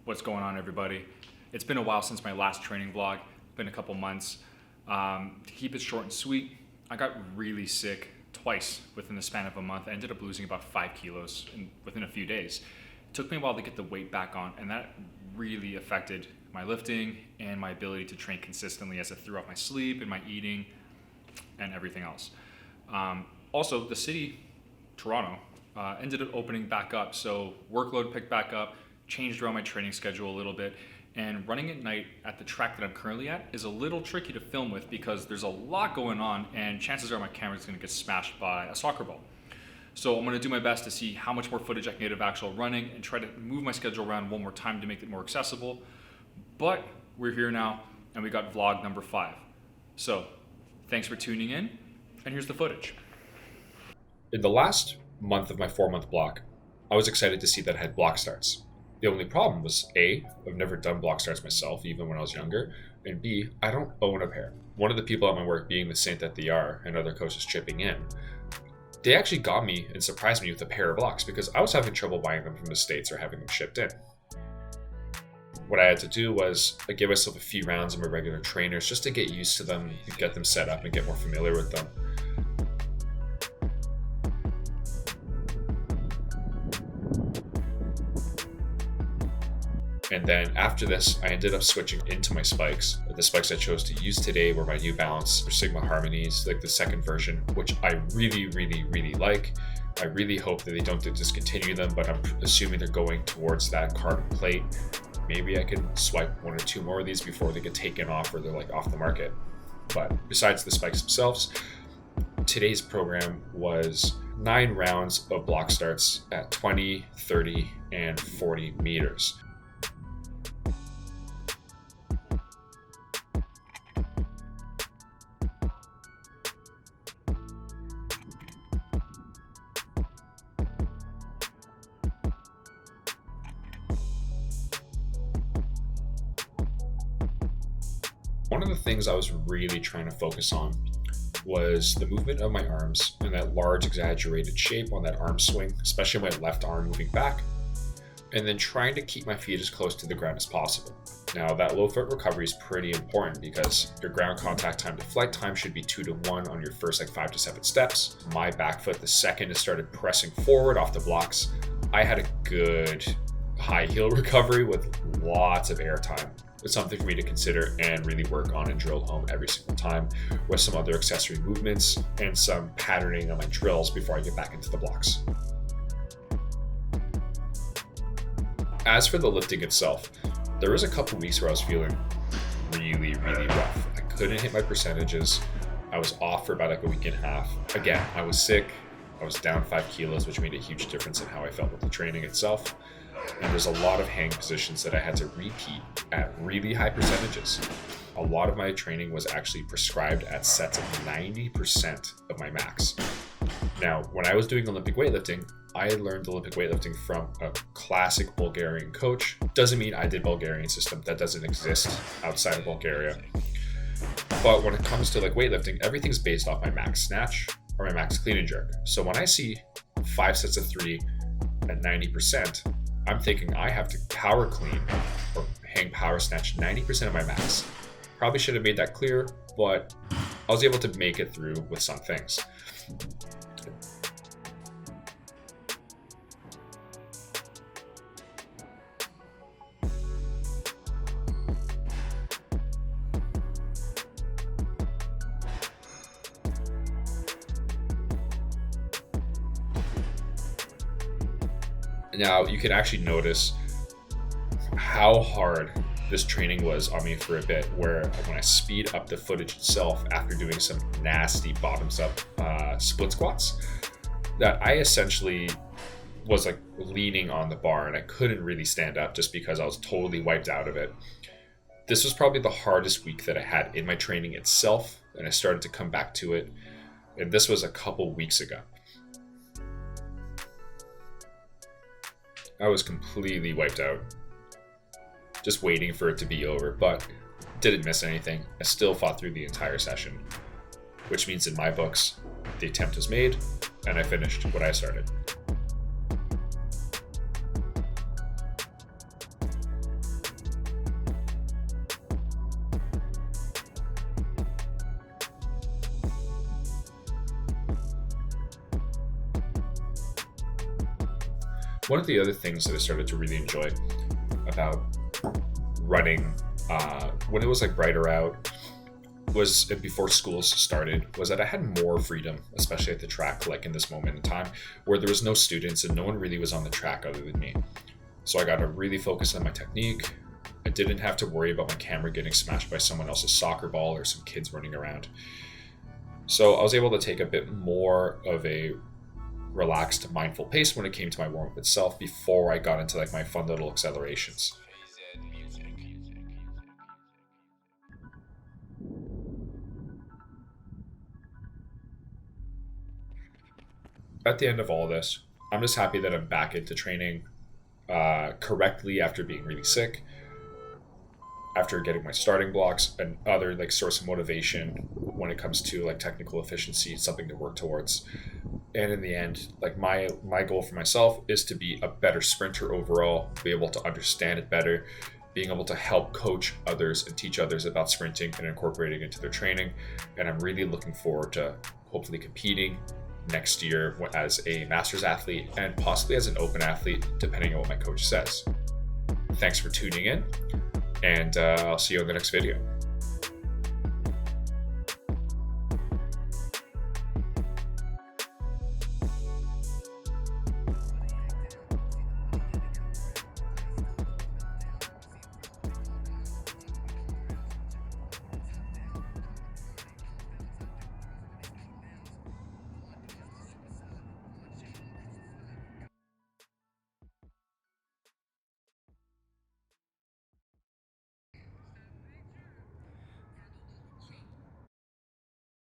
What's going on, everybody? It's been a while since my last training vlog, been a couple months. To keep it short and sweet, I got really sick twice within the span of a month. I ended up losing about 5 kilos within a few days. It took me a while to get the weight back on, and that really affected my lifting and my ability to train consistently as I threw off my sleep and my eating and everything else. Also, the city, Toronto, ended up opening back up, so workload picked back up, changed around my training schedule a little bit, and running at night at the track that I'm currently at is a little tricky to film with because there's a lot going on and chances are my camera's gonna get smashed by a soccer ball. So I'm gonna do my best to see how much more footage I can get of actual running and try to move my schedule around one more time to make it more accessible. But we're here now and we got vlog number 5. So thanks for tuning in, and here's the footage. In the last month of my 4-month block, I was excited to see that I had block starts. The only problem was A, I've never done block starts myself, even when I was younger, and B, I don't own a pair. One of the people at my work, being the saint that they are, and other coaches chipping in, they actually got me and surprised me with a pair of blocks because I was having trouble buying them from the States or having them shipped in. What I had to do was give myself a few rounds of my regular trainers just to get used to them, get them set up, and get more familiar with them. And then after this, I ended up switching into my spikes. The spikes I chose to use today were my New Balance Sigma Harmonies, like the second version, which I really like. I really hope that they don't discontinue them, but I'm assuming they're going towards that carbon plate. Maybe I can swipe 1 or 2 more of these before they get taken off or they're like off the market. But besides the spikes themselves, today's program was 9 rounds of block starts at 20, 30, and 40 meters. One of the things I was really trying to focus on was the movement of my arms and that large exaggerated shape on that arm swing, especially my left arm moving back, and then trying to keep my feet as close to the ground as possible. Now that low foot recovery is pretty important because your ground contact time to flight time should be 2 to 1 on your first 5 to 7 steps. My back foot, the second it started pressing forward off the blocks, I had a good high heel recovery with lots of air time. It's something for me to consider and really work on and drill home every single time with some other accessory movements and some patterning on my drills before I get back into the blocks. As for the lifting itself, there was a couple weeks where I was feeling really rough. I couldn't hit my percentages. I was off for about a week and a half. Again, I was sick. I was down 5 kilos, which made a huge difference in how I felt with the training itself. And there's a lot of hang positions that I had to repeat at really high percentages. A lot of my training was actually prescribed at sets of 90% of my max. Now, when I was doing Olympic weightlifting, I learned Olympic weightlifting from a classic Bulgarian coach. Doesn't mean I did Bulgarian system. That doesn't exist outside of Bulgaria. But when it comes to weightlifting, everything's based off my max snatch or my max clean and jerk. So when I see 5 sets of 3 at 90%, I'm thinking I have to power clean or hang power snatch 90% of my max. Probably should have made that clear, but I was able to make it through with some things. Now, you can actually notice how hard this training was on me for a bit, where when I speed up the footage itself after doing some nasty bottoms up split squats, that I essentially was leaning on the bar and I couldn't really stand up just because I was totally wiped out of it. This was probably the hardest week that I had in my training itself, and I started to come back to it. And this was a couple weeks ago. I was completely wiped out, just waiting for it to be over, but didn't miss anything. I still fought through the entire session, which means in my books, the attempt was made and I finished what I started. One of the other things that I started to really enjoy about running when it was like brighter out was before schools started was that I had more freedom, especially at the track, like in this moment in time where there was no students and no one really was on the track other than me. So I got to really focus on my technique. I didn't have to worry about my camera getting smashed by someone else's soccer ball or some kids running around. So I was able to take a bit more of a relaxed, mindful pace when it came to my warm-up itself before I got into like my fun little accelerations. At the end of all this, I'm just happy that I'm back into training correctly after being really sick, after getting my starting blocks and other like source of motivation when it comes to like technical efficiency, something to work towards. And in the end, like my goal for myself is to be a better sprinter overall, be able to understand it better, being able to help coach others and teach others about sprinting and incorporating it into their training. And I'm really looking forward to hopefully competing next year as a masters athlete and possibly as an open athlete, depending on what my coach says. Thanks for tuning in, and I'll see you in the next video.